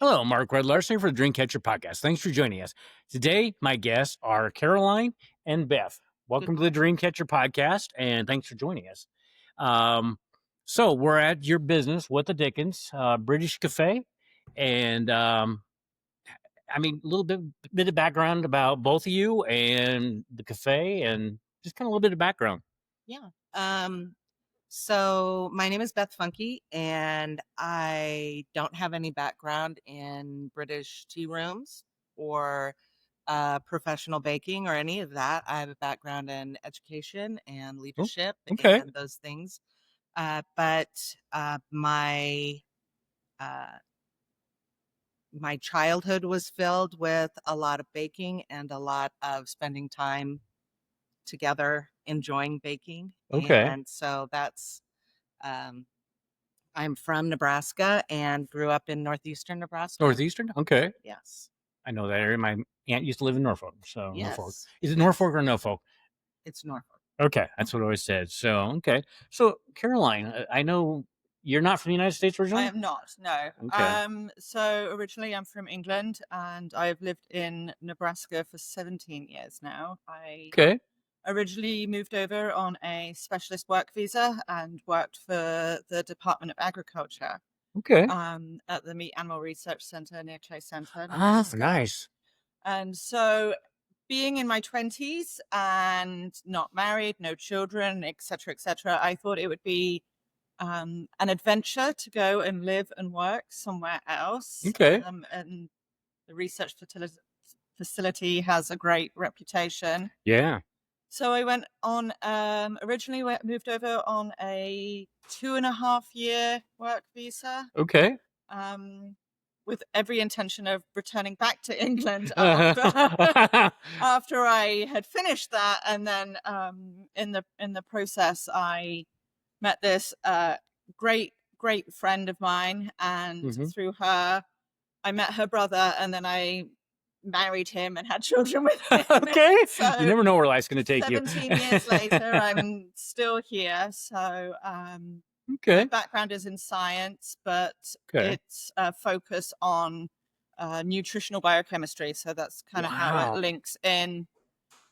Hello, Mark Red Larson for the Dreamcatcher podcast. Thanks for joining us. Today, my guests are Caroline and Beth. Good Welcome to the morning. Dreamcatcher podcast, and thanks for joining us. Um, so, we're at your business with the Dickens British Cafe, and a bit of background about both of you and the cafe, and just kind of a little bit of background. Yeah. So my name is Beth Funky, and I don't have any background in British tea rooms or professional baking or any of that. I have a background in education and Oh, leadership okay, and those things. But uh, my childhood was filled with a lot of baking and a lot of spending time together enjoying baking. okay. And so um, I'm from Nebraska and grew up in northeastern Nebraska. Northeastern? Okay. Yes. I know that area. My aunt used to live in Norfolk, so Norfolk. Yes. Is it Yes. Norfolk or Norfolk? It's Norfolk. Okay, that's what I always said. So, okay. So, Caroline, I know you're not from the United States I originally? am not, no. Okay. So originally I'm from England and I've lived in Nebraska for 17 years now. I Okay. originally moved over on a specialist work visa and worked for the Department of Agriculture Okay. at the Meat Animal Research Center near Chase Center, Ah, Nebraska. nice. And so being in my 20s and not married, no children, et cetera, I thought it would be an adventure to go and live and work somewhere else. Okay. And the facility has a great reputation. Yeah. So I went on, moved over on a 2.5 year work visa. Okay. Um, with every intention of returning back to England Uh-huh. after I had finished that, and then in the process, I met this great friend of mine, and Mhm. through her, I met her brother, and then I married him and had children with him. Okay. You So never know where life's going to take you. 17 years later, I'm still here. So my Okay. background is in science, but Okay. it's a focus on nutritional biochemistry. So that's kind of how it Wow. links in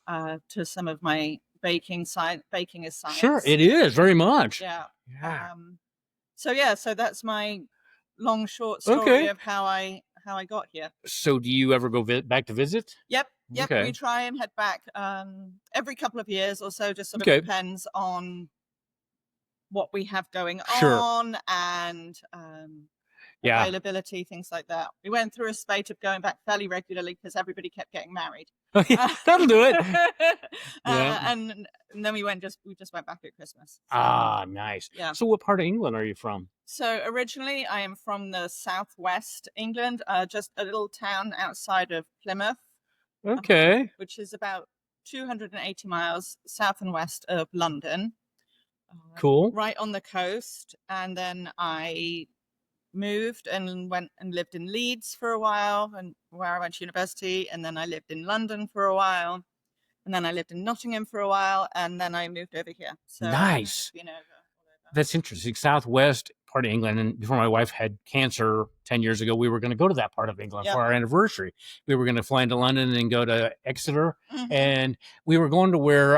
to some of my baking science. Baking is Sure, science. it is very much. Yeah. Yeah. So that's my long short story Okay. of how I got here. So, do you ever go back to visit? Yep. We Okay. try and head back every couple of years or so. Just sort of Okay. depends on what we have going Sure. on and Yeah. availability, things like that. We went through a spate of going back fairly regularly because everybody kept getting married. That'll do it. Yeah. And then we just went back at Christmas. So, Ah, nice. yeah. So, what part of England are you from? So originally I am from the southwest England, just a little town outside of Plymouth, Okay. which is about 280 miles south and west of London, Cool. right on the coast. And then I moved and went and lived in Leeds for a while, and where I went to university. And then I lived in London for a while, and then I lived in Nottingham for a while, and then I moved over here. So I've kind of Nice. been over all over. That's interesting. Southwest part of England. And before my wife had cancer 10 years ago, we were going to go to that part of England Yep. for our anniversary. We were going to fly into London and go to Exeter. Mhm. And we were going to where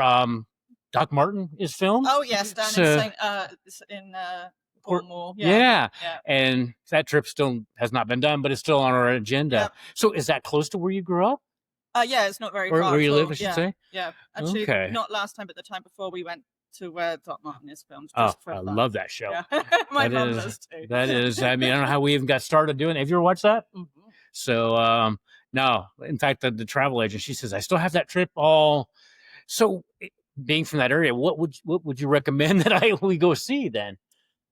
Doc Martin is filmed. Oh yes, down in Cornwall. Yeah. Yeah. And that trip still has not been done, but it's still on our agenda. Yep. So is that close to where you grew up? Yeah, it's not very Where far you at live, all. I should Yeah. say? Yeah. Actually, Okay. not last time, but the time before we went to where Doc Martin is filmed. Oh, Just for I fun. love that show. Yeah. My That mom is- does too. That is, I mean, I don't know how we even got started doing it. Have you ever watched that? Mhm. So, no, in fact, the travel agent, she says, I still have that trip all. So, being from that area, what would you recommend that we go see then?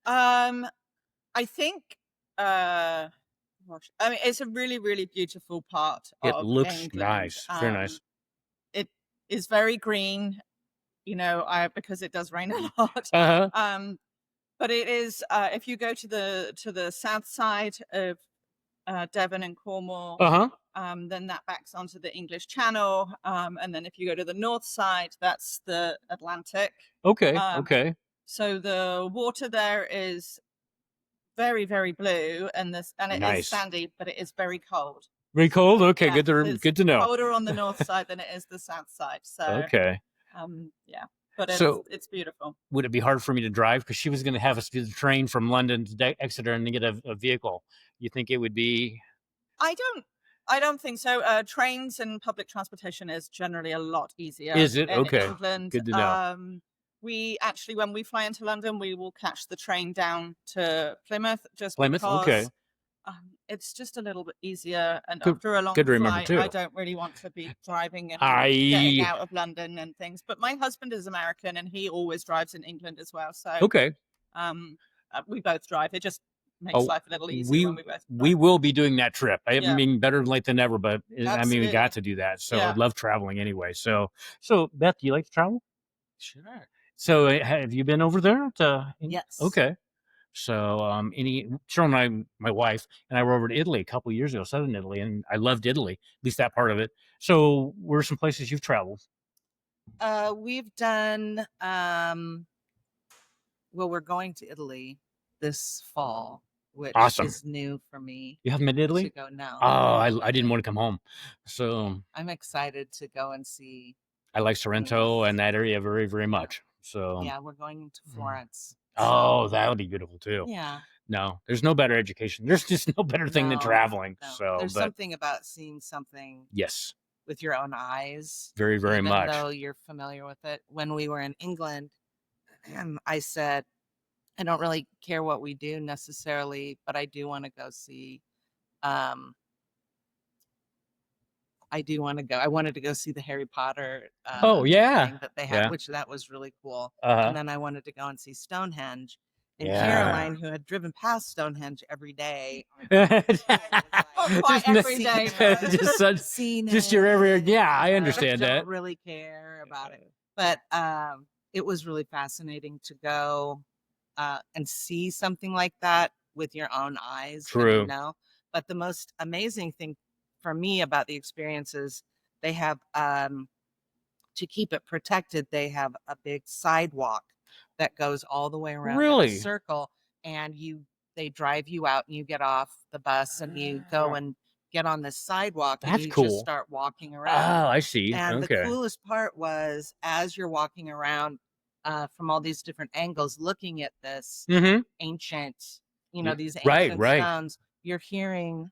I think gosh, I mean, it's a really, really beautiful part It of looks England. nice. Very nice. It is very green, because it does rain a lot. Uh-huh. But it is if you go to the south side of Devon and Cornwall, Uh-huh. then that backs onto the English Channel, and then if you go to the north side, that's the Atlantic. Okay. Um, Okay. So the water there is very, very blue, and it is Nice. sandy, but it is very cold. Very cold. Okay, Yeah, good to it's good to know. colder on the north side than it is the south side. So, Okay. yeah, but So it's beautiful. would it be hard for me to drive? Because she was going to have us do the train from London to Exeter and then get a vehicle. You think it would be? I don't I don't think so. Trains and public transportation is generally a lot easier Is it in okay? England. Good to know. We actually, when we fly into London, we will catch the train down to Plymouth just Plymouth. Okay. because it's just a little bit easier. And Good. after a Good long to remember flight, I too. don't really want to be driving and getting I out of London and things. But my husband is American and he always drives in England as well. So okay. we both drive. It just makes Oh, life a little easier we when we both we drive. will be doing that trip. I Yeah, mean, better late than never, but I mean, we got absolutely. to do that. So I Yeah. love traveling anyway. So Beth, do you like to travel? Sure. So have you been over there? Yes. Okay. So Cheryl and I, my wife and I were over to Italy a couple of years ago, southern Italy, and I loved Italy, at least that part of it. So where are some places you've traveled? We've done well, we're going to Italy this fall, which Awesome. is new for me You haven't been to to Italy? go. No. Oh, I didn't want to come home. So I'm excited to go and see I like Sorrento things. and that area very, very much. So Yeah, we're going to Florence. oh, So that would be beautiful too. yeah. No, there's no better education. There's just no better thing than No, traveling. no. So, There's but something about seeing something yes, with your own eyes, very, very even much. though you're familiar with it. When we were in England, I said, I don't really care what we do necessarily, but I do want to go see. I do want to go. I wanted to go see the Harry Potter Oh yeah, thing that they had, yeah, which that was really cool. uh-huh. And then I wanted to go and see Stonehenge. And Yeah. Caroline, who had driven past Stonehenge every day, Not Just quite n- every day, just such, seen just your every. it, Yeah, I I understand don't that. really care about it. But it was really fascinating to go and see something like that with your own eyes. True. But the most amazing thing for me about the experience is they have to keep it protected, they have a big sidewalk that goes all the way around in a Really? circle, and they drive you out and you get off the bus and you go and get on this sidewalk and That's you just cool. start walking Oh, around. I see. And the Okay. coolest part was as you're walking around from all these different angles, looking at this Mm-hmm. ancient, these Right, ancient right. stones, you're hearing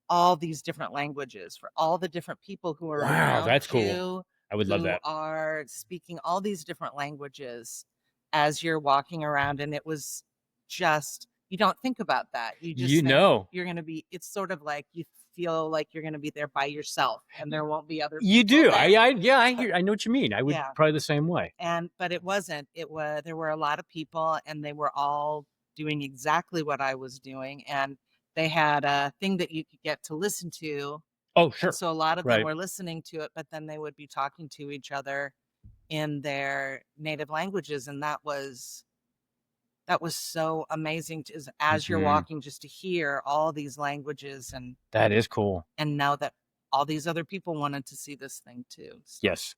all these different languages for all the different people who are Wow, around that's cool. you, I would love who that. are speaking all these different languages as you're walking around. And it was just, you don't think about that. You just You think know, you're going to be, it's sort of like you feel like you're going to be there by yourself and there won't be other you people do. there. I know what you mean. I would Yeah. probably the same way. But it wasn't. There were a lot of people and they were all doing exactly what I was doing. And they had a thing that you could get to listen to. Oh, sure. And so a lot of Right. them were listening to it, but then they would be talking to each other in their native languages. And that was so amazing as you're Mhm. walking, just to hear all these languages and That is cool. know that all these other people wanted to see this thing too. So. Yes.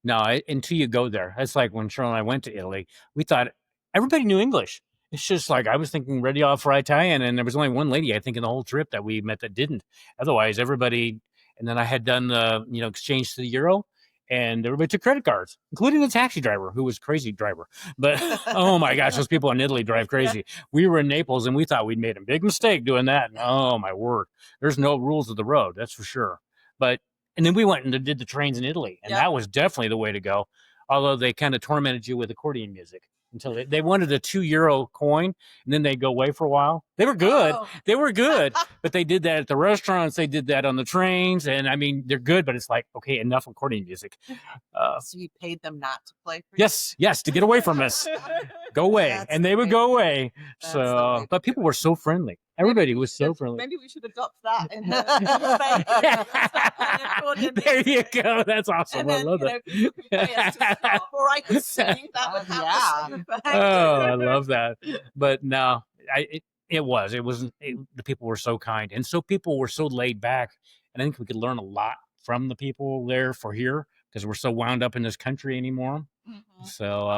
No, until you go there. It's like when Cheryl and I went to Italy, we thought everybody knew English. It's just like I was thinking ready off for Italian, and there was only one lady I think in the whole trip that we met that didn't. Otherwise, everybody. And then I had done the exchange to the euro, and everybody took credit cards, including the taxi driver who was a crazy driver. But oh my gosh, those people in Italy drive crazy. We were in Naples, and we thought we'd made a big mistake doing that. And oh my word, there's no rules of the road, that's for sure. But and then we went and did the trains in Italy, and that was definitely the way to go. Although they kind of tormented you with accordion music until they wanted a €2 coin, and then they go away for a while. They were good. Oh. They were good, but they did that at the restaurants. They did that on the trains, and I mean, they're good, but it's like, okay, enough accordion music. So you paid them not to play for you? Yes, to get away from us. Go away. And they would go away. That's So, but people were so friendly. Everybody was so friendly. Maybe we should adopt that in There you go. That's awesome. And then, I love that. you can pay us to stop, or I could sing. That would have the same effect. Oh, I love that. But no, the people were so kind, and so people were so laid back, and I think we could learn a lot from the people there for here because we're so wound up in this country anymore. Mhm. So,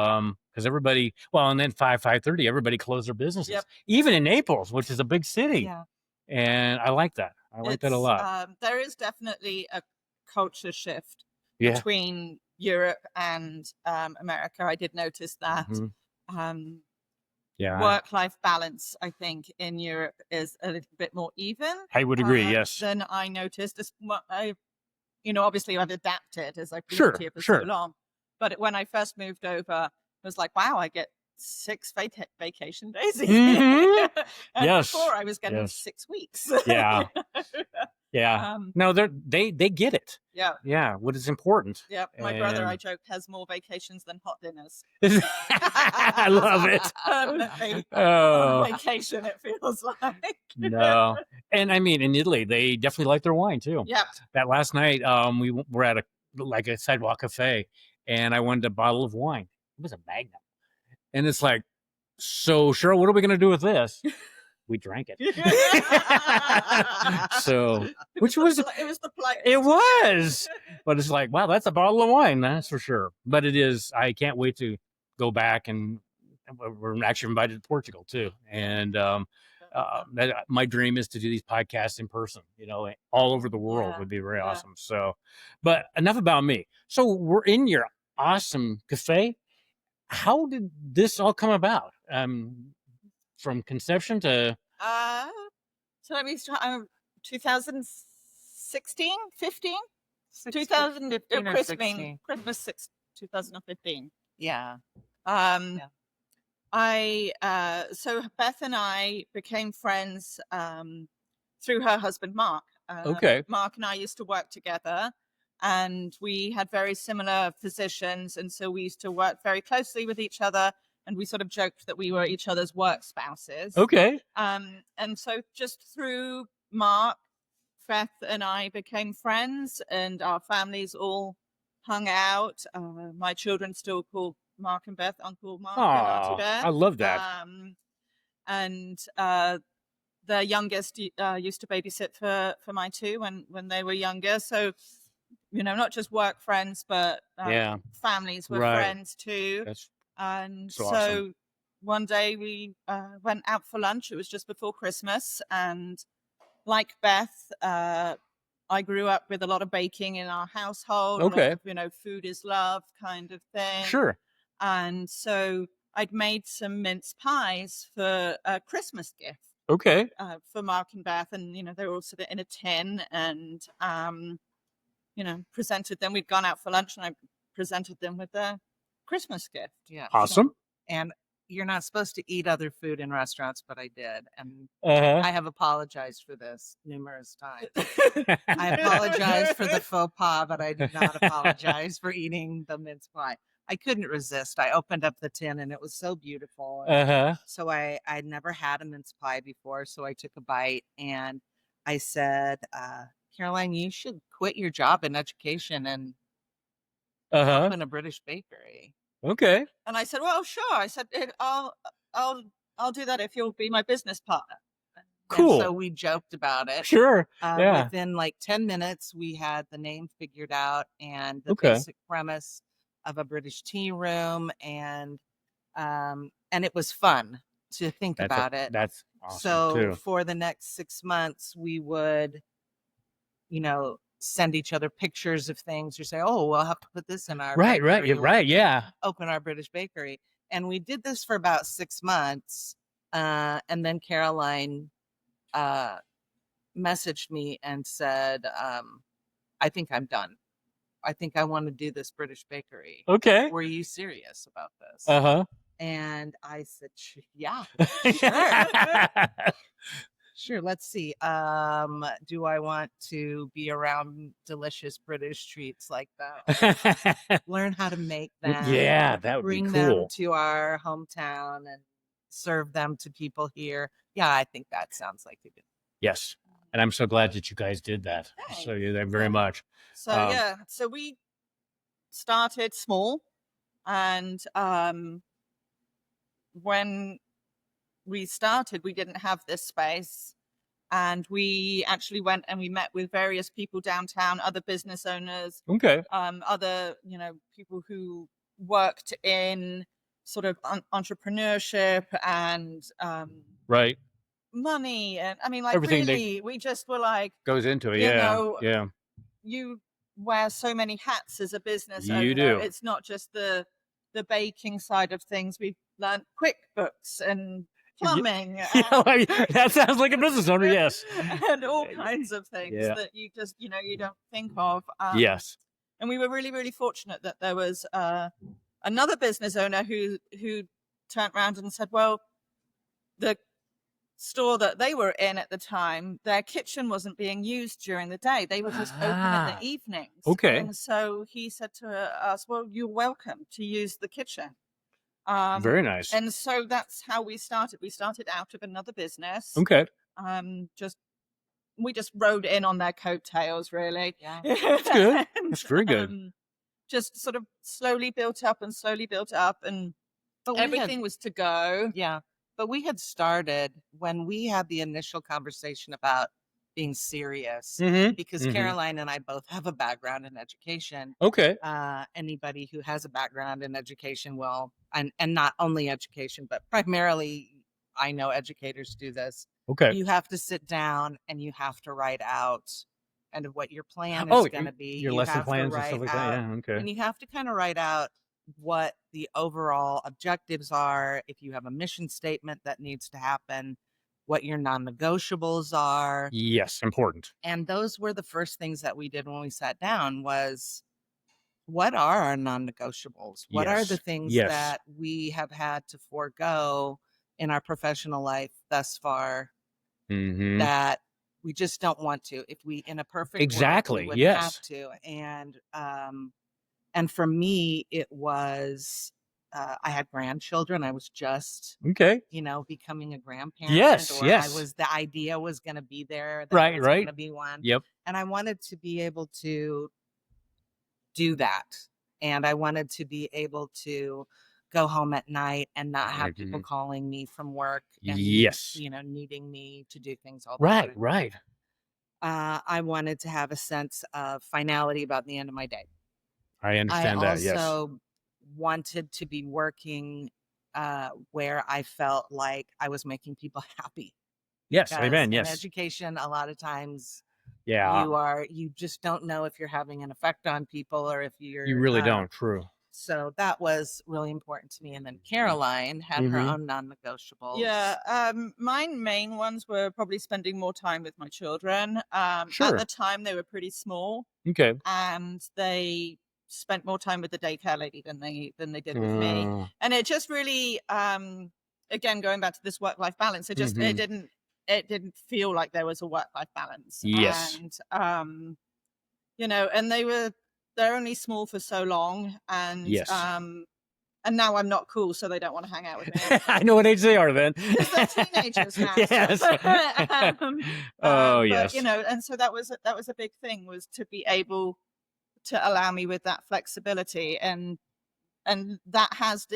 because everybody, well, and then 5:30, everybody closed their businesses, Yep. even in Naples, which is a big city. Yeah. And I like that. I like that a lot. There is definitely a culture shift Yeah. between Europe and America. I did notice that. Mhm. Yeah. Work-life balance, I think, in Europe is a little bit more even. I would agree. Yes. Than I noticed. Obviously I've adapted as I've Sure, lived here for sure. so long. But when I first moved over, I was like, wow, I get 6 vacation days a year. Mhm. And Yes, before I was getting yes. 6 weeks. Yeah. Yeah. No, they get it. Yeah. Yeah. What is important. Yeah. My brother, I And joke, has more vacations than hot dinners. I love it. Permanently on Oh, vacation, it feels like. no. And I mean, in Italy, they definitely like their wine too. Yeah. That last night, we were at a sidewalk cafe, and I wanted a bottle of wine. It was a Magnum, and it's like, so Cheryl, what are we gonna do with this? We drank it. So, which was It was the polite. it was, but it's like, wow, that's a bottle of wine, that's for sure. But it is. I can't wait to go back, and we're actually invited to Portugal too, and my dream is to do these podcasts in person, all over the world. Yeah, Would be very yeah. awesome. So, but enough about me. So we're in your awesome cafe. How did this all come about? From conception to So let me start. 2016, 15, 2000 15 or Christmas, 16. Christmas 2015. Yeah. Um, Yeah. So Beth and I became friends through her husband Mark. Okay. Mark and I used to work together, and we had very similar positions, and so we used to work very closely with each other. And we sort of joked that we were each other's work spouses. Okay. And so just through Mark, Beth and I became friends, and our families all hung out. My children still call Mark and Beth Uncle Mark and Auntie Oh, Beth. I love that. And the youngest used to babysit for my two when they were younger. So, not just work friends, but Yeah. families were Right. friends too. That's And so so awesome. one day we went out for lunch. It was just before Christmas. And like Beth, I grew up with a lot of baking in our household. Okay. A lot of, food is love kind of thing. Sure. And so I'd made some mince pies for a Christmas gift Okay. for Mark and Beth. And, they were all sort of in a tin, and, presented them. We'd gone out for lunch, and I presented them with a Christmas gift. Yeah. Awesome. And you're not supposed to eat other food in restaurants, but I did. And Uh-huh. I have apologized for this numerous times. I apologize for the faux pas, but I did not apologize for eating the mince pie. I couldn't resist. I opened up the tin, and it was so beautiful. Uh-huh. So I'd never had a mince pie before, so I took a bite, and I said, Caroline, you should quit your job in education and Uh-huh. open a British bakery. Okay. And I said, well, sure. I said, I'll do that if you'll be my business partner. Cool. And so we joked about it. Sure. Yeah. Within like 10 minutes, we had the name figured out and the Okay. basic premise of a British tea room, and it was fun to think about it. That's awesome So too. for the next 6 months, we would, send each other pictures of things, or say, "Oh, we'll have to put this in our Right. bakery when Right. we Yeah. open our British bakery." And we did this for about 6 months, and then Caroline messaged me and said, "I think I'm done. I think I want to do this British bakery. Okay. Were you serious about this?" Uh-huh. And I said, "Yeah, sure." Sure. Let's see. Do I want to be around delicious British treats like that? Learn how to make them. Yeah, that would Bring be them cool. to our hometown and serve them to people here. Yeah, I think that sounds like a good. Yes. And I'm so glad that you guys did that. So you that very much. So so we started small, and when we started, we didn't have this space, and we actually went and we met with various people downtown, other business owners, Okay. other people who worked in sort of entrepreneurship and Right. money. And I mean, like, Everything that really, we just were like, goes into it. you Yeah. know, Yeah. you wear so many hats as a business owner. You do. It's not just the baking side of things. We've learned QuickBooks and plumbing Yeah, that sounds like a business owner. Yes. and all kinds of things Yeah. that you just, you don't think of. Yes. And we were really, really fortunate that there was another business owner who turned around and said, well, the store that they were in at the time, their kitchen wasn't being used during the day. They were just open in the evenings. Okay. And so he said to us, well, you're welcome to use the kitchen. Very nice. And so that's how we started. We started out of another business. Okay. We just rode in on their coattails, really. Yeah. That's good. And, That's very good. just sort of slowly built up, and But everything was to go. Yeah. But we had started when we had the initial conversation about being serious, Mm-hmm. because Caroline and I both have a background in education. Okay. Anybody who has a background in education will, and not only education, but primarily, I know educators do this. Okay. You have to sit down and you have to write out kind of what your plan Oh, is going to be. your You lesson have to plans and write stuff like out, that. Yeah. Okay. and you have to kind of write out what the overall objectives are. If you have a mission statement that needs to happen, what your non-negotiables are. Yes. Important. And those were the first things that we did when we sat down was, what are our non-negotiables? What are the Yes. things Yes. that we have had to forego in our professional life thus far Mm-hmm. that we just don't want to? If we, in a perfect world, Exactly. we would Yes. have to. And for me, it was, I had grandchildren. I was just, Okay. becoming a grandparent. Yes. Or Yes. the idea was going to be there. That Right, I was right. going to be one. Yep. And I wanted to be able to do that. And I wanted to be able to go home at night and not have people calling me from work and, Yes. needing me to do things all the Right. time. Right. I wanted to have a sense of finality about the end of my day. I I understand that. Yes. also wanted to be working where I felt like I was making people happy. Yes. Because Amen. in Yes. education, a lot of times Yeah. you just don't know if you're having an effect on people or if you're. You really don't. True. So that was really important to me. And then Caroline had her own non-negotiables. Yeah, my main ones were probably spending more time with my children. At Sure. the time, they were pretty small, Okay. and they spent more time with the daycare lady than they did with me. And it just really, again, going back to this work-life balance, it didn't feel like there was a work-life balance. Yes. And and they're only small for so long, and Yes. and now I'm not cool, so they don't want to hang out with me. I know what age they are then. Because they're teenagers now. Yes. But, yes. and so that was a big thing, was to be able to allow me with that flexibility, and that has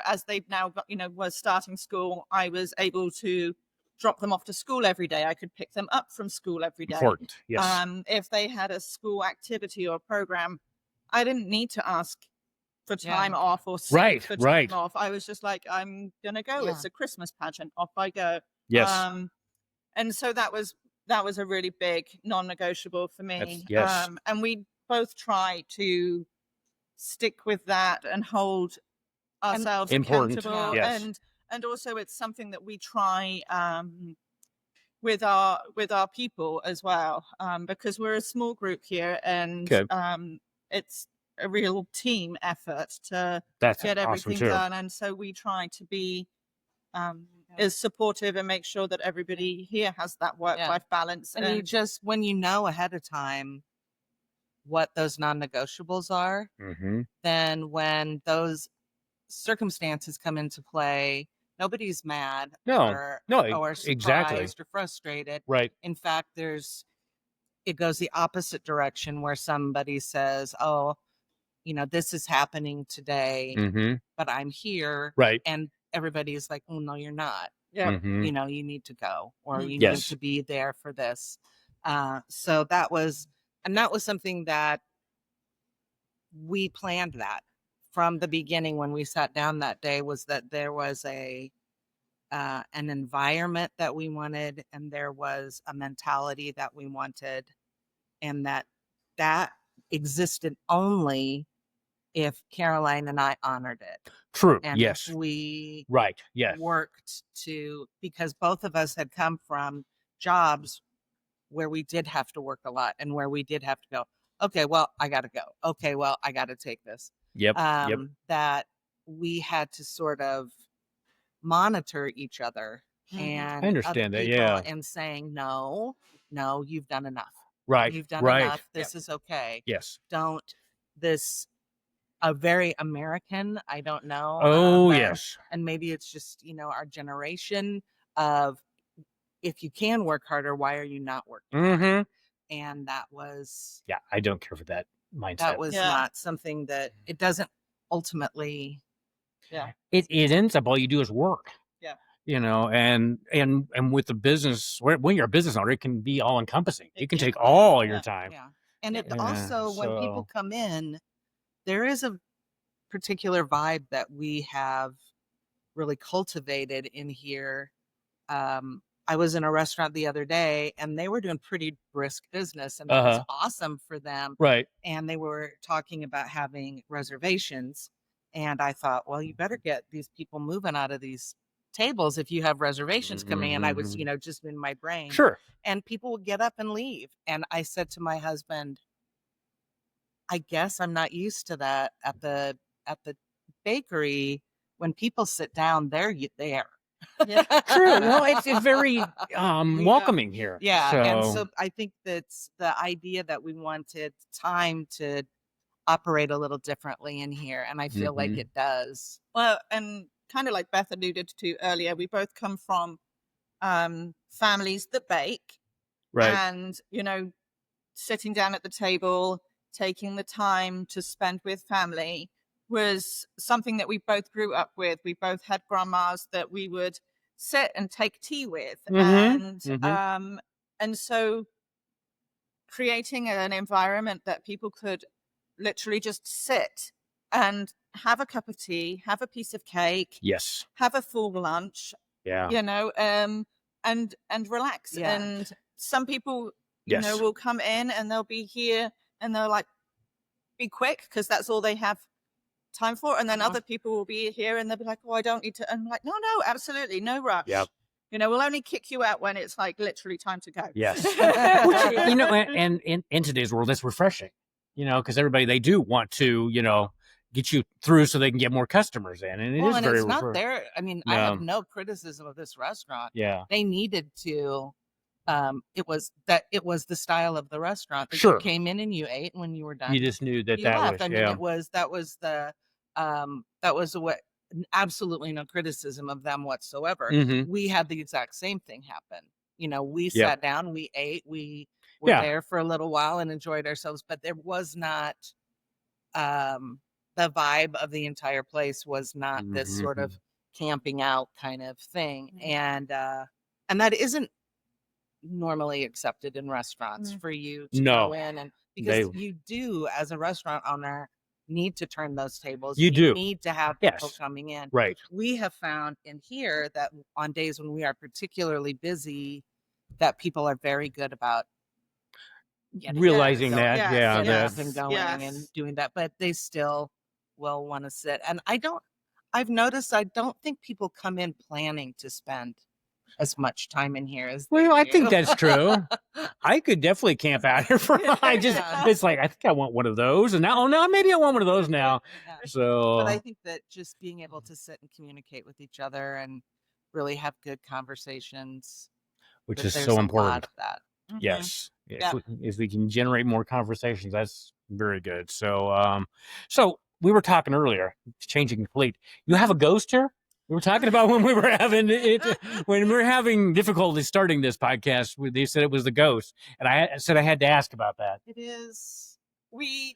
as they've now got, was starting school, I was able to drop them off to school every day. I could pick them up from school every day. Important. Yes. If they had a school activity or program, I didn't need to ask for time off or seek for time off. I was just like, I'm gonna go. It's a Christmas pageant. Off I go. Yes. And so that was a really big non-negotiable for me. Yes. And we both try to stick with that and hold ourselves accountable. Yes. And also it's something that we try with our people as well, because we're a small group here, and it's a real team effort to get everything done. And so we try to be is supportive and make sure that everybody here has that work-life balance. And you just, when you know ahead of time what those non-negotiables are, then when those circumstances come into play, nobody's mad or surprised exactly. or frustrated. Right. In fact, it goes the opposite direction, where somebody says, oh, this is happening today, but I'm here. Right. And everybody's like, oh, no, you're not. Yeah. You need to go, or you need to be there for this. So that was something that we planned that from the beginning when we sat down that day was that there was an environment that we wanted, and there was a mentality that we wanted, and that existed only if Caroline and I honored it. True. And Yes. if we Right. Yes. worked because both of us had come from jobs where we did have to work a lot and where we did have to go, okay, well, I got to go. Okay, well, I got to take this. Yep. Yep. That we had to sort of monitor each other and I other understand that. people Yeah. and saying, no, you've done enough. Right. You've done Right. enough. This is okay. Yes. Don't this a very American, I don't know. Oh, yes. And maybe it's just, our generation of, if you can work harder, why are you not working harder? And that was Yeah, I don't care for that mindset. not something that it doesn't ultimately. Yeah. It ends up all you do is work. Yeah. And with the business, when you're a business owner, it can be all encompassing. It can take Yeah. all your time. Yeah. And it Yeah, also, when people come in, there is a particular vibe that we have really cultivated in here. I was in a restaurant the other day and they were doing pretty brisk business, and that was awesome for them. Right. And they were talking about having reservations. And I thought, well, you better get these people moving out of these tables if you have reservations coming in. I was, just in my brain. Sure. And people would get up and leave. And I said to my husband, I guess I'm not used to that at the bakery. When people sit down, they're there. Yeah. True. No, it's very welcoming here. Yeah. And so I think that's the idea that we wanted time to operate a little differently in here. And I feel like it does. Well, and kind of like Beth alluded to earlier, we both come from families that bake. Right. And, sitting down at the table, taking the time to spend with family was something that we both grew up with. We both had grandmas that we would sit and take tea with. And so creating an environment that people could literally just sit and have a cup of tea, have a piece of cake, Yes. have a full lunch, Yeah. and relax. Yeah. And some people, Yes. will come in and they'll be here and they'll be quick because that's all they have time for. And then other people will be here and they'll be like, oh, I don't need to. And I'm like, no, absolutely no rush. Yep. We'll only kick you out when it's like literally time to go. Yes. Which, and in today's world, that's refreshing, because everybody, they do want to, get you through so they can get more customers in. And it's not there. I mean, I have no criticism of this restaurant. Yeah. They needed to, it was the style of the restaurant that Sure. you came in and you ate, and when you were done, You just knew that you that left. was, I mean, that was what, absolutely no criticism of them whatsoever. We had the exact same thing happen. We sat down, we ate, we were there for a little while and enjoyed ourselves, but there was not, the vibe of the entire place was not this sort of camping out kind of thing. And that isn't normally accepted in restaurants for you to go in, and because you do, as a restaurant owner, need to turn those tables. You do need to have people coming in. Right. We have found in here that on days when we are particularly busy, that people are very good about realizing that. And going and doing that, but they still will want to sit. And I've noticed, I don't think people come in planning to spend as much time in here as I think that's true. I could definitely camp out here it's like, I think I want one of those, and now, maybe I want one of those now. So, but I think that just being able to sit and communicate with each other and really have good conversations, which is so important. A lot of that. Yes. If we can generate more conversations, that's very good. So we were talking earlier, changing complete. You have a ghost here? We were talking about when we were having difficulty starting this podcast. They said it was the ghost, and I said I had to ask about that. It is. We're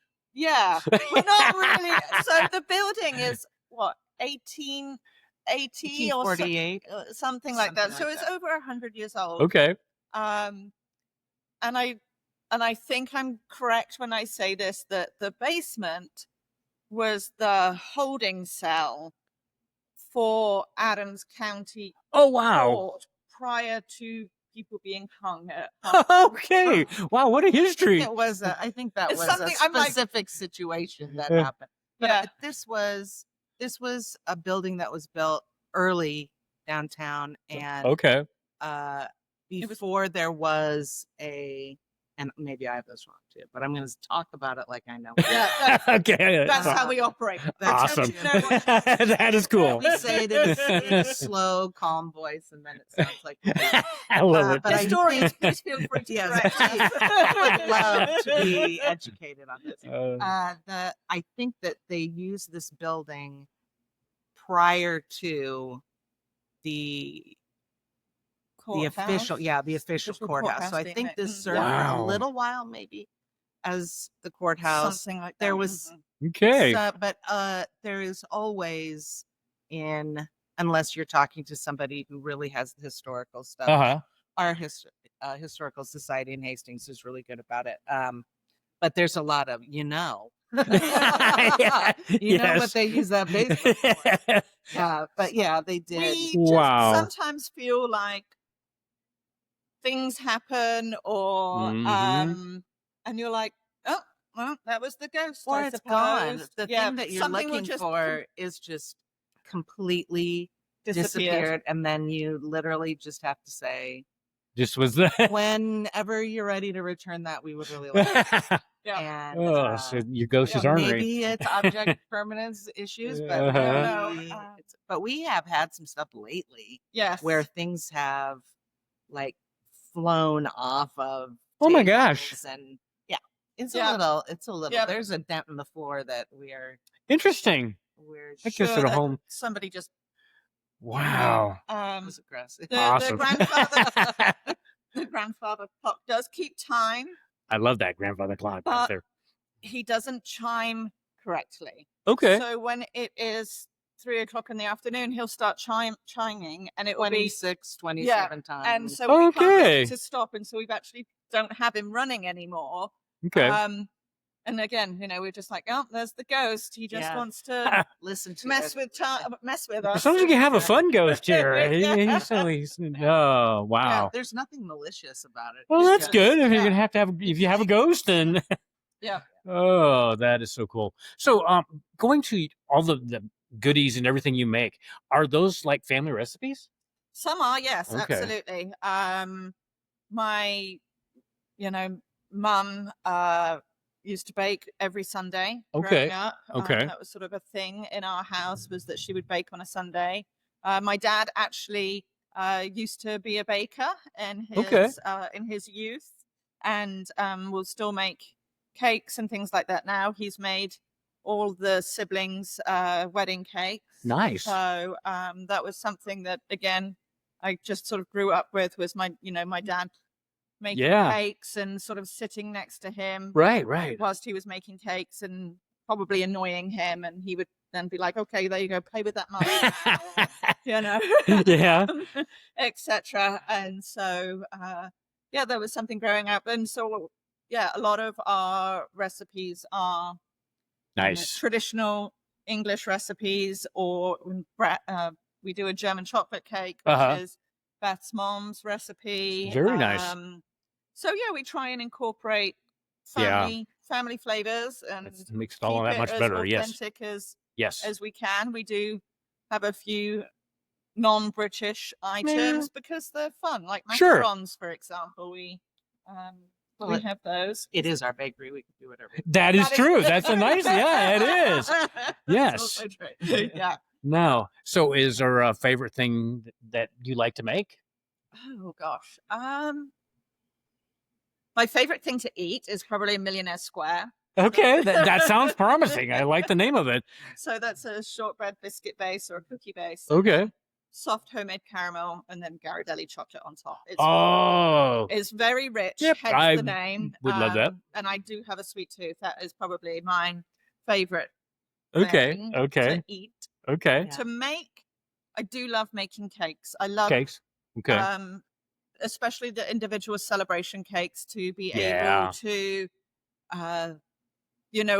not really. So the building is what, 1880 or 48, something like that. So it's over 100 years old. Okay. And I think I'm correct when I say this, that the basement was the holding cell for Adams County Oh, wow. Court prior to people being hung at Hastings. Okay. Wow, what a history. It was I think that It's was something a I'm like- specific situation that Yeah. happened. But Yeah. this was a building that was built early downtown, and Okay. before there was and maybe I have this wrong too, but I'm going to talk about it like I know. Yeah, Okay. that's how we operate. That's Awesome. You know what- That is cool. We say it in a slow, calm voice, and then it sounds like I love it. but I Historians, think- please feel free to Yes, correct us. I would love to be educated on this. Uh, I think that they used this building prior to the official, the official courthouse. So I being think made. this served Wow. a little while, maybe, as the courthouse. Something like that. There was- Mhm. okay. But there is always unless you're talking to somebody who really has the historical stuff. Uh-huh. Our historical society in Hastings is really good about it. But there's a lot of, you know what Yes. they use that basement for. But yeah, they did. We Wow. just sometimes feel like things happen or Mhm. and you're like, oh, well, that was the ghost. Or I it's gone. suppose. The Yeah, thing that you're something will looking just for is just completely disappeared, and then you literally just have to say, Just was the whenever you're ready to return that, we would really like it. Yeah. And Oh, so your ghost is ornery. maybe it's object permanence issues, but Uh-huh. but we have had some stuff lately Yes. where things have like flown off of Oh my gosh. tables, and it's Yeah. a little Yeah. there's a dent in the floor that we're Interesting. That sure gives it a that home. somebody just Wow. was aggressive. the Awesome. the grandfather clock does keep time. I love that grandfather clock right But- there. He doesn't chime correctly. Okay. So when it is 3:00 in the afternoon, he'll start chiming, and it will be 26, 27 times. and so we can't get Okay. it to stop, and so we've actually don't have him running anymore. Okay. And again, we're just like, oh, there's the ghost. He just Yeah. wants to listen to mess it. with It us. sounds like you have a fun ghost here. Yeah. Oh, wow. There's nothing malicious about it. Well, It's that's just- good. If you're yeah. gonna have to if you have a ghost, then Yeah. Oh, that is so cool. So, going to all the goodies and everything you make, are those like family recipes? Some are, yes, Okay. absolutely. My, mum used to bake every Sunday. Okay, growing up. okay. That was sort of a thing in our house, was that she would bake on a Sunday. My dad actually used to be a baker in Okay. his youth, and will still make cakes and things like that now. He's made all the siblings wedding cakes. Nice. So that was something that, again, I just sort of grew up with, was my dad making Yeah. cakes and sort of sitting next to him Right, right. whilst he was making cakes and probably annoying him, and he would then be like, okay, there you go, play with that mug, Yeah. etc. And so there was something growing up, and so a lot of our recipes are Nice. traditional English recipes, or we do a German chocolate cake, which Uh-huh. is Beth's mom's recipe. Very nice. So we try and incorporate Yeah. family flavors and That makes it all that keep much it better. as Yes. authentic Yes. as we can. We do have a few non-British items because they're fun, like Sure. macarons, for example. We have those. It is our bakery. We can do whatever. That is That is- true. That's a nice. Yeah, it is. That's Yes. also true. Yeah. No. So, is there a favorite thing that you like to make? Oh gosh. My favorite thing to eat is probably a Millionaire Square. Okay, that sounds promising. I like the name of it. So that's a shortbread biscuit base or a cookie base. Okay. Soft homemade caramel, and then Ghirardelli chocolate on top. Oh, It's very rich, Yep, hence I the name. would love that. And I do have a sweet tooth. That is probably my favorite okay. thing Okay. to eat. Okay. Yeah. To make, I do love making cakes. I love Cakes. Okay. especially the individual celebration cakes, to be Yeah. able to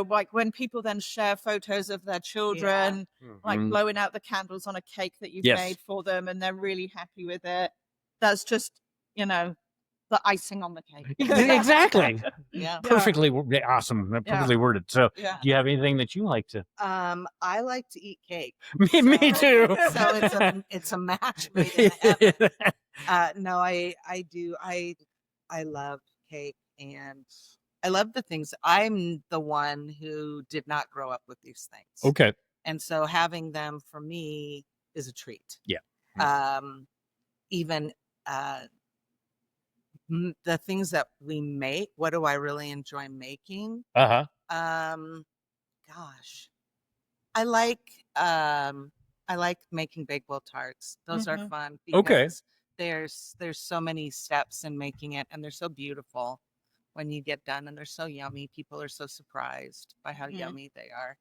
like when people then share photos of their children, like Mhm. blowing out the candles on a cake that you've Yes. made for them, and they're really happy with it. That's just, the icing on the cake. Exactly. Yeah. Perfectly awesome. Perfectly worded. So, Yeah. do you have anything that you like to? I like to eat cake. Me too. So it's a match made in heaven. No, I do. I love cake, and I love the things. I'm the one who did not grow up with these things. Okay. And so having them for me is a treat. Yeah. Even the things that we make, what do I really enjoy making? Uh-huh. Gosh, I like making bakewell tarts. Those are fun Okay. because there's so many steps in making it, and they're so beautiful when you get done, and they're so yummy. People are so surprised by how yummy they are.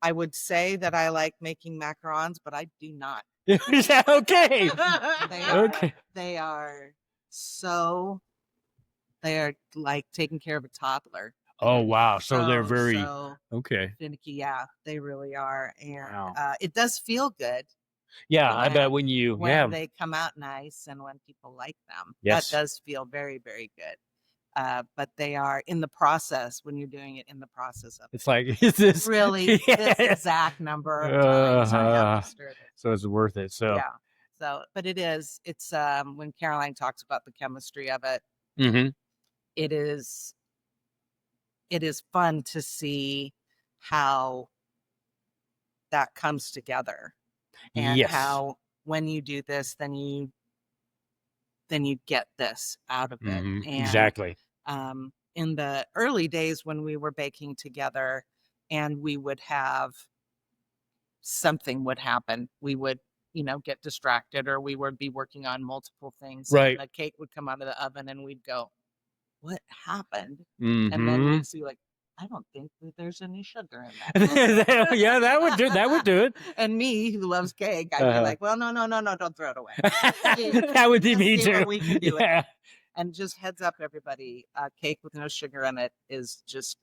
I would say that I like making macarons, but I do not. Okay. Okay. They are like taking care of a toddler. Oh, wow. So they're very okay. Finicky. Yeah, they really are. And Wow. it does feel good. Yeah, I bet when they come out nice and when people like them, Yes. that does feel very, very good. But they are in the process, when you're doing it in the process of it's like, is this really this exact number of times I have to stir this. So it's worth it. So Yeah. So, but it's when Caroline talks about the chemistry of it, Mhm. it is fun to see how that comes together, and Yes. how when you do this, then you get this out of it. Mhm. And Exactly. in the early days when we were baking together, and we would have something would happen, we would get distracted, or we would be working on multiple things, Right. and the cake would come out of the oven, and we'd go, what happened? And then Mhm. we'd see, like, I don't think that there's any sugar in that. Yeah, that would do it. And me, who loves cake, I'd be like, well, no, don't throw it away. That would be Let's me see too. what we can do with Yeah. it. And just heads up, everybody, cake with no sugar in it is just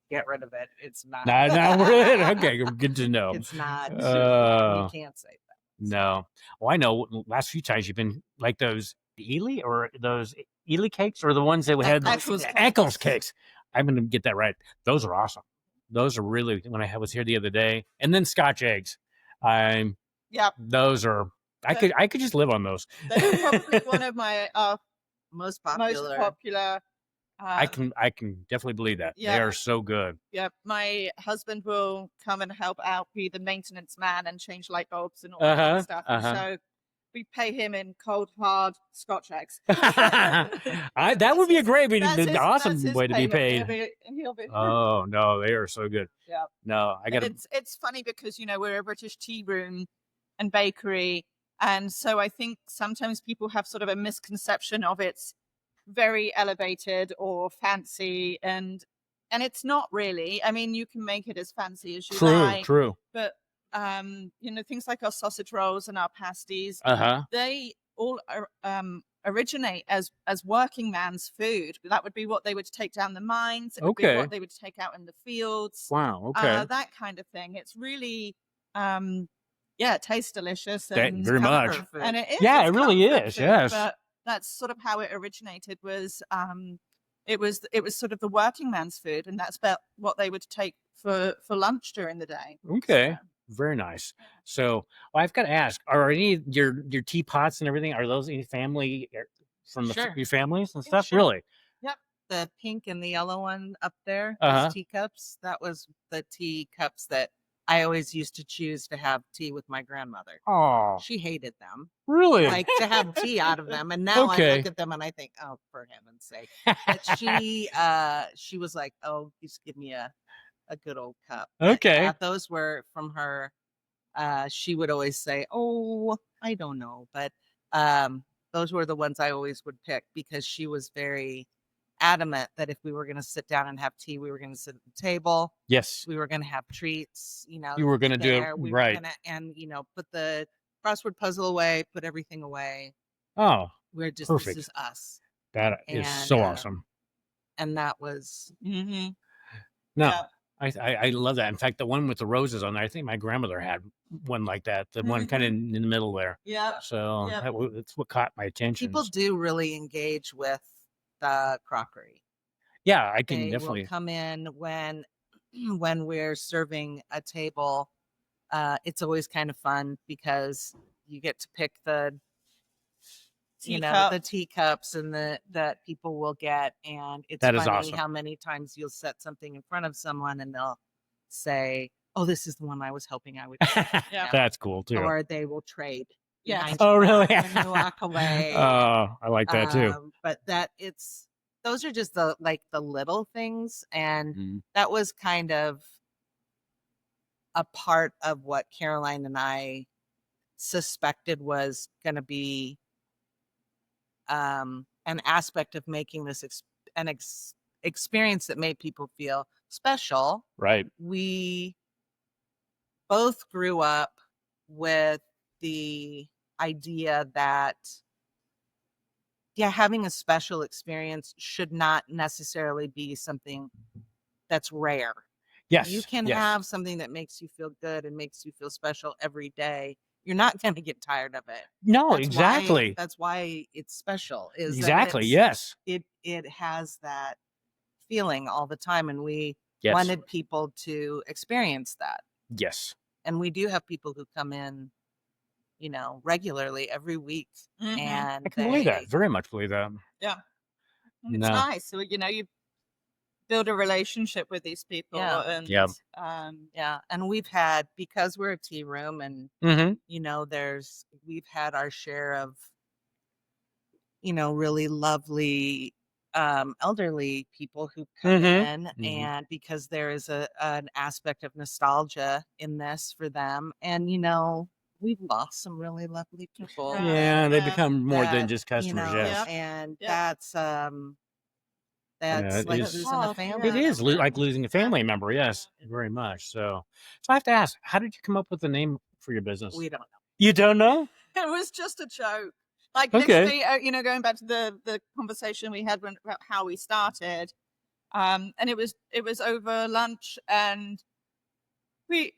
get rid of it. It's not. Not worth it. Okay, good to know. It's not. Uh, You can't say that. No. Well, I know last few times you've been like those Ely or those Ely cakes, or the ones that had Eccles cakes. I'm going to get that right. Those are awesome. Those are really, when I was here the other day. And then Scotch eggs. Those are, I could just live on those. They're probably one of my most popular. I can definitely believe that. They are so good. Yeah, my husband will come and help out, be the maintenance man, and change light bulbs and all that kind of stuff. And so we pay him in cold hard Scotch eggs. That would be a great, awesome way to be paid. He'll be. Oh no, they are so good. Yeah. No, I got. It's funny because we're a British tea room and bakery, and so I think sometimes people have sort of a misconception of it's very elevated or fancy, and it's not really. I mean, you can make it as fancy as you like. True. But things like our sausage rolls and our pasties, they all originate as working man's food. That would be what they would take down the mines. It would be what they would take out in the fields. Wow. Okay. That kind of thing. It's really it tastes delicious and very much. food. And it is. Yeah, it really is. Food, yes. But that's sort of how it originated. Was it was sort of the working man's food, and that's about what they would take for lunch during the day. Okay. So. Very nice. So I've got to ask: are any of your teapots and everything? Are those any family from your families and stuff? Sure. Really? Yep. The pink and the yellow one up there, those teacups. That was the teacups that I always used to choose to have tea with my grandmother. Oh, she hated them. Really? Like to have tea out of them. And now I look at them and I think, oh, for heaven's sake. But she was like, oh, just give me a good old cup. Okay. But, those were from her. She would always say, oh, I don't know. But those were the ones I always would pick because she was very adamant that if we were going to sit down and have tea, we were going to sit at the table. Yes. We were going to have treats, you were going to do it right. And, put the crossword puzzle away, put everything away. Oh, we're just, perfect. This is us. That is so awesome. And that was, No. Yeah. I love that. In fact, the one with the roses on there, I think my grandmother had one like that. The one kind of in the middle there. Yeah. So Yep. that's what caught my attention. People do really engage with the crockery. Yeah, I can They definitely. will come in when we're serving a table. It's always kind of fun because you get to pick the teacups and that people will get, and it's That is funny awesome. how many times you'll set something in front of someone and they'll say, "Oh, this is the one I was hoping I would get." Yeah. That's cool too. Or they will trade. Yes. behind Oh, your really? back when you walk away. Oh, I like that too. But those are just the little things, and Mhm. that was kind of a part of what Caroline and I suspected was going to be an aspect of making this experience that made people feel special. Right. We both grew up with the idea that having a special experience should not necessarily be something that's rare. Yes. You can have something that makes you feel good and makes you feel special every day. You're not going to get tired of it. No, That's exactly. That's why it's special. Is that Exactly. Yes. it has that feeling all the time, and we Yes. wanted people to experience that. Yes. And we do have people who come in, regularly every week, Mhm. and I can believe that. Very much believe that. Yeah. It's No. nice. So, you build a relationship with these people. Yeah. And Yeah. And we've had, because we're a tea room, and Mm-hmm. we've had our share of really lovely elderly people who come in, and because there is an aspect of nostalgia in this for them, and we've lost some really lovely people. Yeah, they become more than that, just customers. Yes. and Yep. that's it like is- losing a family. It is member. like losing a family member. Yes, very much. So I have to ask, how did you come up with the name for your business? We don't know. You don't know? It was just a joke. Like, Okay. literally, going back to the conversation we had about how we started, and it was over lunch, and it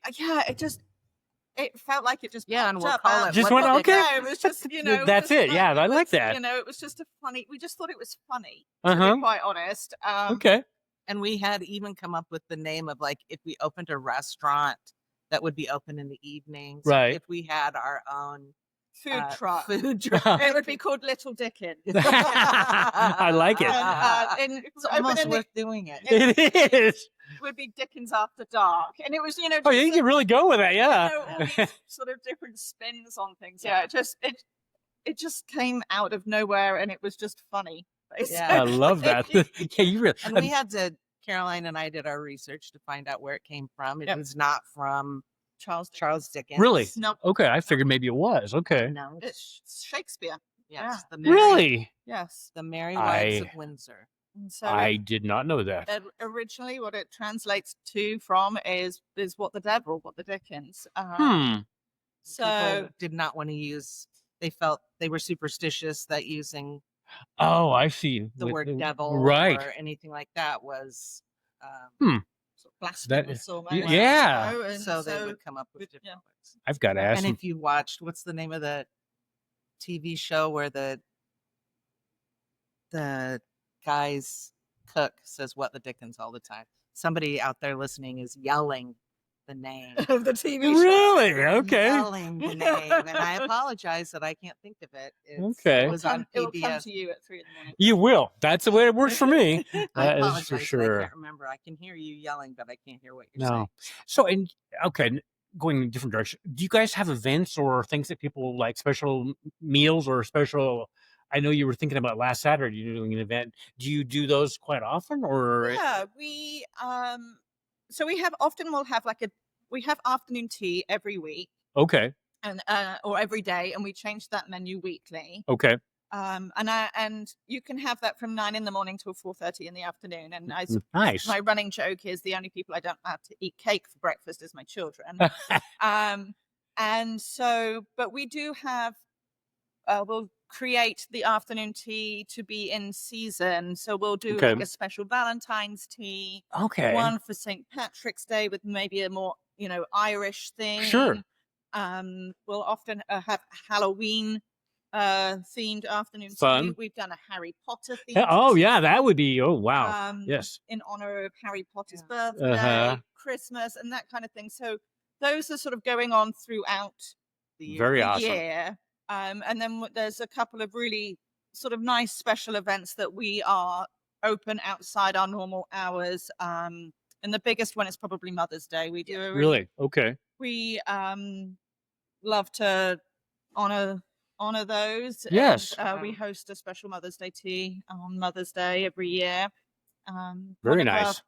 felt like it just Yeah, and popped we'll up call out- it Just what went, the okay. Yeah, it was just, That's just it. Yeah, I like that. It was just a funny. We just thought it was funny, to Uh-huh. be quite honest. Okay. And we had even come up with the name of, like, if we opened a restaurant that would be open in the evenings. Right. If we had our own Food truck. it It would be called Little Dickens. I like it. And It's almost worth doing it. It is. would be Dickens After Dark, and it was Oh, yeah, you can really go with that. Yeah. all these sort of different spins on things. Yeah, it just came out of nowhere, and it was just funny. Yeah. I love that. Yeah, you really. And we had to, Caroline and I did our research to find out where it came from. It was not from Charles Dickens. Really? No, Okay, I figured maybe it was. Okay. No. it's Shakespeare. Yes. Yeah. The Really? Yes. The Merry Wives of I- Windsor. And so I did not know that. originally, what it translates from is what the devil, what the Dickens. So People did not want to use. They felt they were superstitious that using Oh, I see. the word devil Right. or anything like that was sort of blasphemous is- almost, yeah. and so they would come up with different yeah. words. I've got to ask And him. if you watched, what's the name of the TV show where the guy's cook says "what the Dickens" all the time? Somebody out there listening is yelling the name. of the TV show. Really? Okay. Yelling the name, and I apologize that I can't think of it. Okay. It was on It will come PBS. to you at 3 a.m. You will. That's the way it works for me. I That is apologize for that I sure. can't remember. I can hear you yelling, but I can't hear what you're No. saying. So, going in a different direction, do you guys have events or things that people like, special meals or special? I know you were thinking about last Saturday, you're doing an event. Do you do those quite often, or? Yeah, we so we'll have afternoon tea every week, Okay. and or every day, and we change that menu weekly. Okay. And you can have that from 9 a.m. till 4:30 in the afternoon. And Nice. my running joke is the only people I don't have to eat cake for breakfast is my children. And so, but we do have we'll create the afternoon tea to be in season. So we'll do Okay. like a special Valentine's tea, Okay. one for St. Patrick's Day with maybe a more, Irish thing. Sure. We'll often have Halloween themed afternoon Fun. tea. We've done a Harry Potter themed Oh, tea, yeah, that would be, oh, wow. Yes. in honor of Harry Potter's Yeah. birthday, Uh-huh. Christmas, and that kind of thing. So those are sort of going on throughout Very the awesome. year. And then there's a couple of really sort of nice special events that we are open outside our normal hours. And the biggest one is probably Mother's Day. We do a Really? Okay. we love to honor those. Yes. And, we host a special Mother's Day tea on Mother's Day every year. Very one of our nice.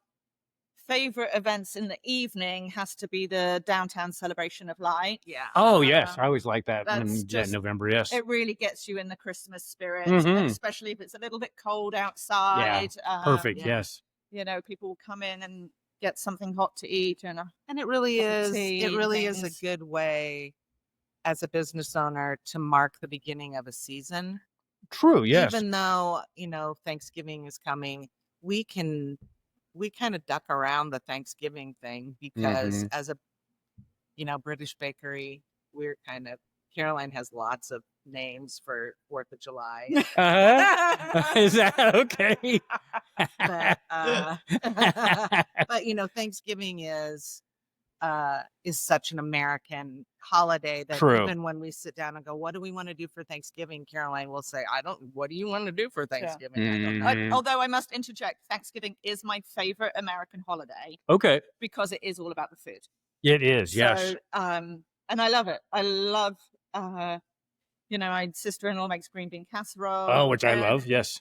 favorite events in the evening has to be the downtown celebration of light. Yeah. Oh, yes. I always like that that's in just- November. Yes. It really gets you in the Christmas spirit, Mhm. especially if it's a little bit cold outside. Perfect. yeah. Yes. People will come in and get something hot to eat, and And it really Cup of is. tea, It really is a things. good way, as a business owner, to mark the beginning of a season. True. Yes. Even though Thanksgiving is coming, we kind of duck around the Thanksgiving thing because Mhm. as a British bakery, we're kind of Caroline has lots of names for 4th of July. Uh-huh. Is that okay? But Thanksgiving is such an American holiday that True. even when we sit down and go, what do we want to do for Thanksgiving? Caroline will say, what do you want to do for Thanksgiving? I don't know. Mhm. although I must interject, Thanksgiving is my favorite American holiday Okay. because it is all about the food. It is. Yes. So, and I love it. I love, my sister-in-law makes green bean casserole. Oh, which I and love. Yes.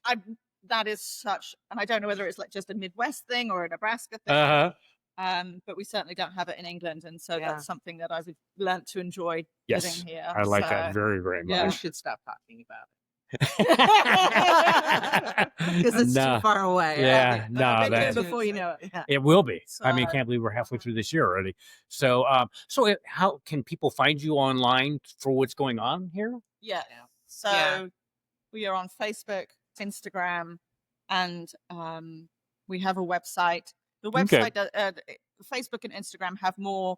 That is such, and I don't know whether it's like just a Midwest thing or a Nebraska thing. Uh-huh. But we certainly don't have it in England, and so Yeah. that's something that I've learned to enjoy Yes. living here. I like So, that very, very yeah. We much. should stop talking about it because because it's No. too far away. Yeah. No, Maybe that before you know it. Yeah. it will be. I mean, So- can't believe we're halfway through this year already. So, how can people find you online for what's going on here? Yeah. Yeah. So Yeah. we are on Facebook, Instagram, and we have a website. The Okay. website, Facebook and Instagram have more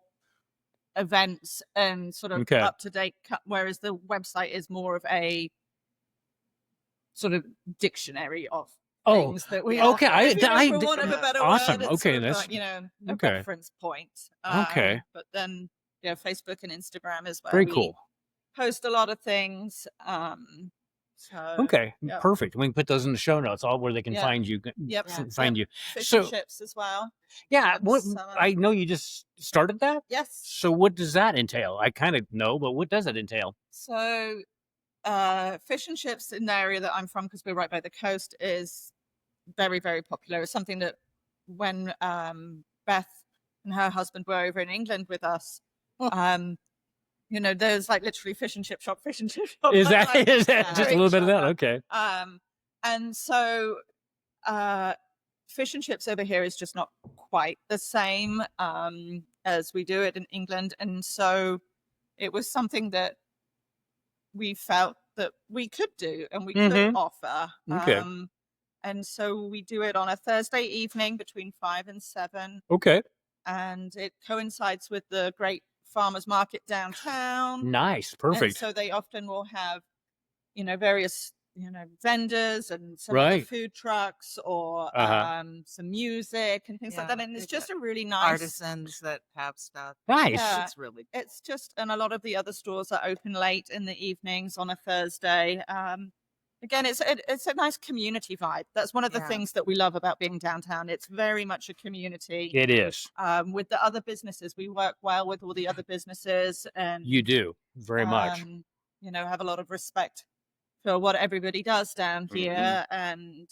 events and sort of Okay. up to date, whereas the website is more of a sort of dictionary of Oh, things that we okay. offer, for want of a better awesome. word. It's Okay, sort of that's- like, a okay. reference point. Okay. But then, Facebook and Instagram is where Very we cool. post a lot of things. So Okay. yeah. Perfect. We can put those in the show notes, all where they can Yeah. find you. Yep. Find you. Fish So- and chips as well. Yeah. That's, What I know you just started that. Yes. So what does that entail? I kind of know, but what does it entail? So fish and chips in the area that I'm from, because we're right by the coast, is very, very popular. It's something that when Beth and her husband were over in England with us, there's like literally fish and chip shop. Is that like, is that just a little bit of that? Okay. And so fish and chips over here is just not quite the same as we do it in England. And so it was something that we felt that we could do and we could Mhm. offer. Okay. And so we do it on a Thursday evening between 5 and 7. Okay. And it coincides with the great farmers market downtown. Nice. And Perfect. so they often will have, various, vendors and some Right. food trucks or Uh-huh. some music and things like Yeah, that. And it's they've just got a really nice. Artisans that have stuff. Nice. Yeah. It's really It's just, and a lot of the other stores are open late in the evenings on a Thursday. Again, it's a nice community vibe. That's one of the Yeah. things that we love about being downtown. It's very much a community. It is. With the other businesses, we work well with all the other businesses, and You do very much. have a lot of respect for what everybody does down Mhm. here. And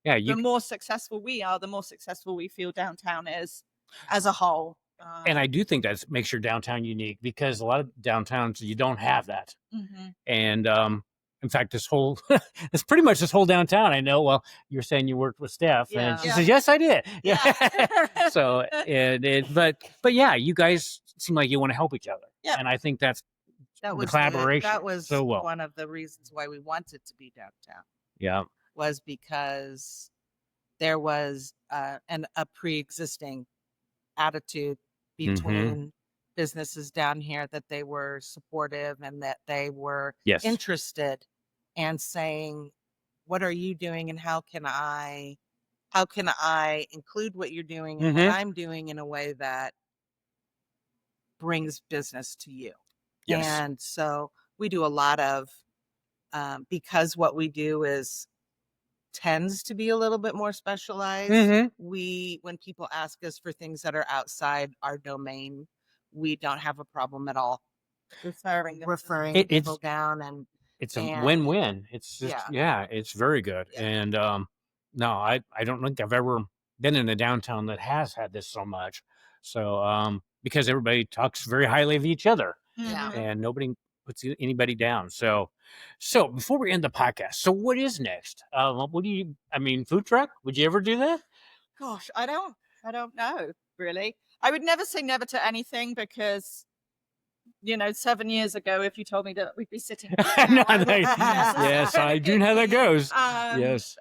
Yeah. the You more successful we are, the more successful we feel downtown is as a whole. and I do think that makes your downtown unique because a lot of downtowns you don't have that. Mhm. And in fact, this whole it's pretty much this whole downtown. I know. Well, you're saying you worked with Steph, and Yeah. she Yeah. says, "Yes, I did." Yeah. So but yeah, you guys seem like you want to help each other, Yeah. and I think that's That the was collaboration that was so well. one of the reasons why we wanted to be downtown, Yeah. was because there was a pre-existing attitude between businesses down here, that they were supportive and that they were Yes. interested, and saying, what are you doing and how can I include what you're doing and what I'm doing in a way that brings business to you. Yes. And so we do a lot of, because what we do tends to be a little bit more specialized. When people ask us for things that are outside our domain, we don't have a problem at all referring people down, and it's a win-win. It's just, it's very good. Yeah. And no, I don't think I've ever been in a downtown that has had this so much. So because everybody talks very highly of each other, and nobody puts anybody down. So before we end the podcast, so what is next? What do you? I mean, food truck? Would you ever do that? Gosh, I don't know, really. I would never say never to anything, because 7 years ago, if you told me that we'd be sitting No, I wouldn't yes, I do know how that goes. Yes.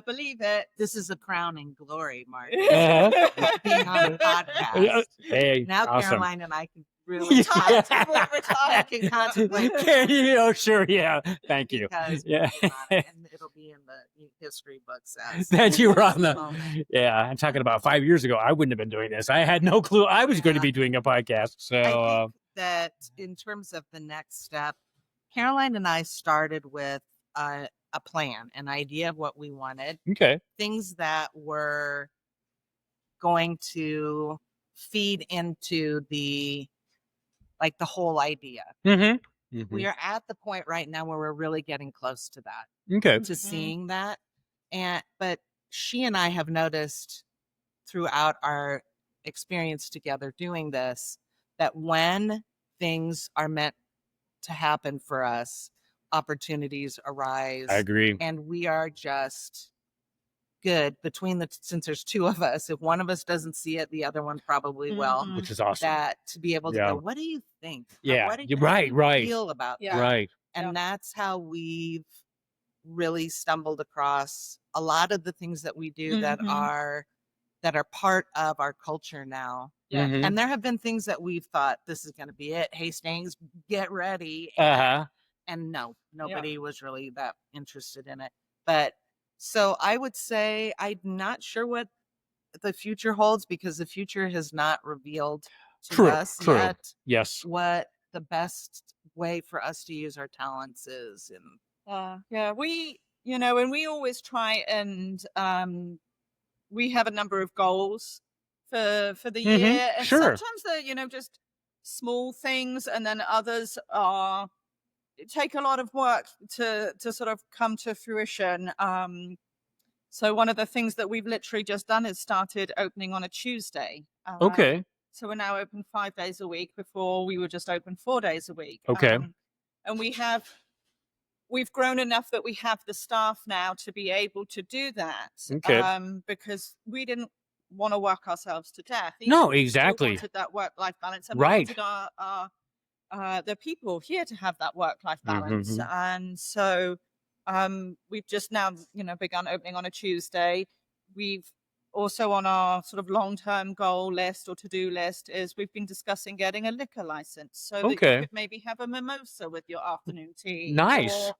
Believe it. This is a crowning glory, Mark. Uh-huh. Being on the podcast. Hey, Now awesome. Caroline and I can really retire. I can contemplate. Oh, sure, yeah. Thank you. Because Yeah. and it'll be in the history books as That you were on the moment. Yeah, I'm talking about 5 years ago. I wouldn't have been doing this. I had no clue I was going to be doing a podcast. So I think that in terms of the next step, Caroline and I started with a plan, an idea of what we wanted, okay. things that were going to feed into the whole idea. We are at the point right now where we're really getting close to that, Okay. to seeing that. But she and I have noticed throughout our experience together doing this, that when things are meant to happen for us, opportunities arise. I agree. And we are just good since there's two of us. If one of us doesn't see it, the other one probably will. Which is awesome. That to be able to go, what do you think? Yeah. What do you right. feel about that? Right. And that's how we've really stumbled across a lot of the things that we do that are part of our culture now. Yeah. And there have been things that we've thought, this is going to be it. Hastings, get ready. And no, nobody was really that interested in it. But so I would say I'm not sure what the future holds, because the future has not revealed to us yet what the best way for us to use our talents is. And we, and we always try and we have a number of goals for the year, and sometimes they're just small things, and then others take a lot of work to sort of come to fruition. So one of the things that we've literally just done is started opening on a Tuesday. Okay. So we're now open 5 days a week. Before we were just open 4 days a week. Okay. And we've grown enough that we have the staff now to be able to do that. Okay. Because we didn't want to work ourselves to death. No, We exactly. wanted that work-life balance, and Right. we wanted the people here to have that work-life balance. And so we've just now, begun opening on a Tuesday. We've also, on our sort of long-term goal list or to-do list, is we've been discussing getting a liquor license so that you could maybe have a mimosa with your afternoon tea. Nice. Or,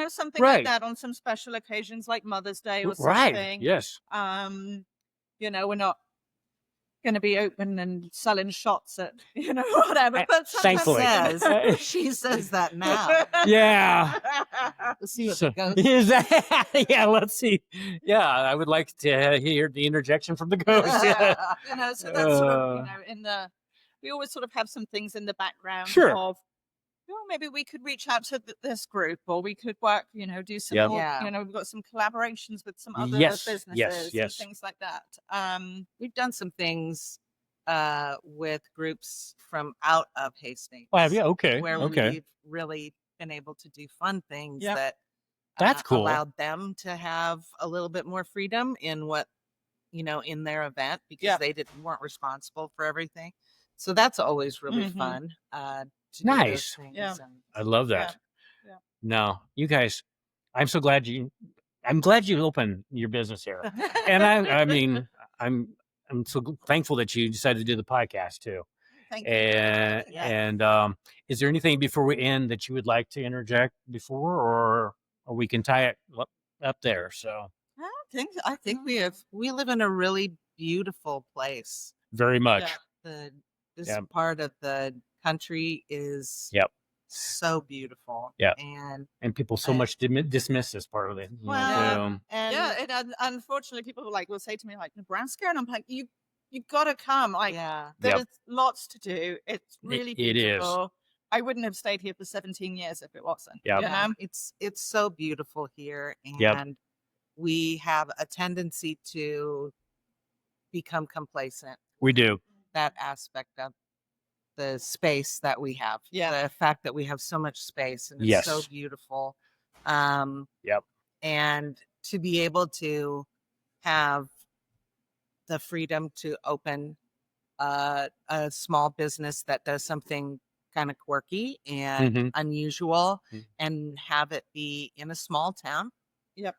something like that on some special occasions like Mother's Day or something. Right. Yes. We're not going to be open and selling shots at, whatever. But thankfully. She says that now. Yeah. Let's see what the ghost is. Yeah, let's see. Yeah, I would like to hear the interjection from the ghost. Yeah. So that's sort of, we always sort of have some things in the background of, maybe we could reach out to this group, or we could work, do some more, we've got some collaborations with some other businesses and things like that. We've done some things with groups from out of Hastings. Oh, have you? Okay. Where we've really been able to do fun things that that's cool. Allowed them to have a little bit more freedom in what, in their event, because they weren't responsible for everything. So that's always really fun. to do those Nice. things. Yeah. And I love that. Yeah. No, you guys, I'm so glad I'm glad you opened your business here. And I mean, I'm so thankful that you decided to do the podcast too. Thank you. And Yeah. and is there anything before we end that you would like to interject before, or we can tie it up there? So I think we live in a really beautiful place. very much. This Yep. part of the country is Yep. so beautiful. Yep. And people so much dismiss this part of it. You know, Well, too. and unfortunately, people will say to me like Nebraska, and I'm like, you gotta come. Like, yeah. there's lots to do. It's really It is. beautiful. I wouldn't have stayed here for 17 years if it wasn't. Yep. You know? It's so beautiful here, and Yep. we have a tendency to become complacent. We do. That aspect of the space that we have. Yeah. The fact that we have so much space and it's Yes. so beautiful. Yep. And to be able to have the freedom to open a small business that does something kind of quirky and Mhm. unusual Mhm. and have it be in a small town. Yep.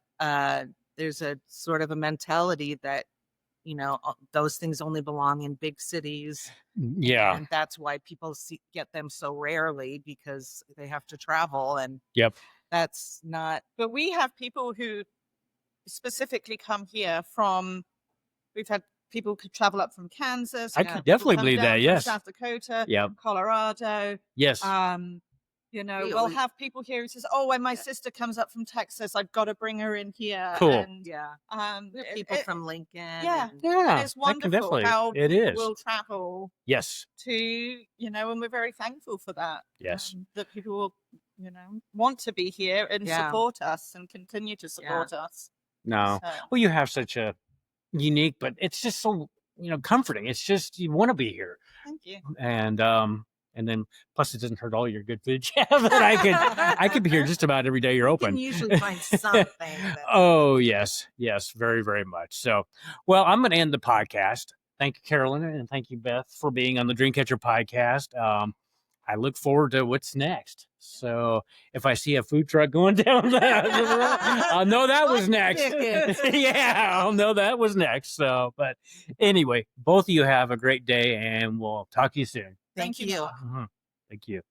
There's a sort of a mentality that, those things only belong in big cities. Yeah. And that's why people get them so rarely, because they have to travel, and Yep. that's not. But we have people who specifically come here from. We've had people could travel up from Kansas. I we've had could people definitely come believe down that. from Yes. South Dakota. Yep. Colorado. Yes. You know, We we'll always- have people here who says, "Oh, when my sister comes up from Texas, I've got to bring her in here." Cool. And, Yeah. We have it- people it- from Lincoln. Yeah. and- Yeah. it's that can wonderful definitely. how It people is. will travel Yes. to, and we're very thankful for that. Yes. That people will, want to be here and Yeah. support us and continue to support us. No. So, Well, you have such a unique, but it's just so comforting. It's just you want to be here, thank you. and then plus it doesn't hurt all your good food you have. That I could be here just about every day you're You open. can usually find something. that- Oh yes, very, very much. So, well, I'm going to end the podcast. Thank you, Carolyn, and thank you, Beth, for being on the Dreamcatcher podcast. I look forward to what's next. So if I see a food truck going down the road, I'll know that was next. Yeah, I'll know that was next. So, but anyway, both of you have a great day, and we'll talk to you soon. Thank Thank you, you. Mark. Thank you.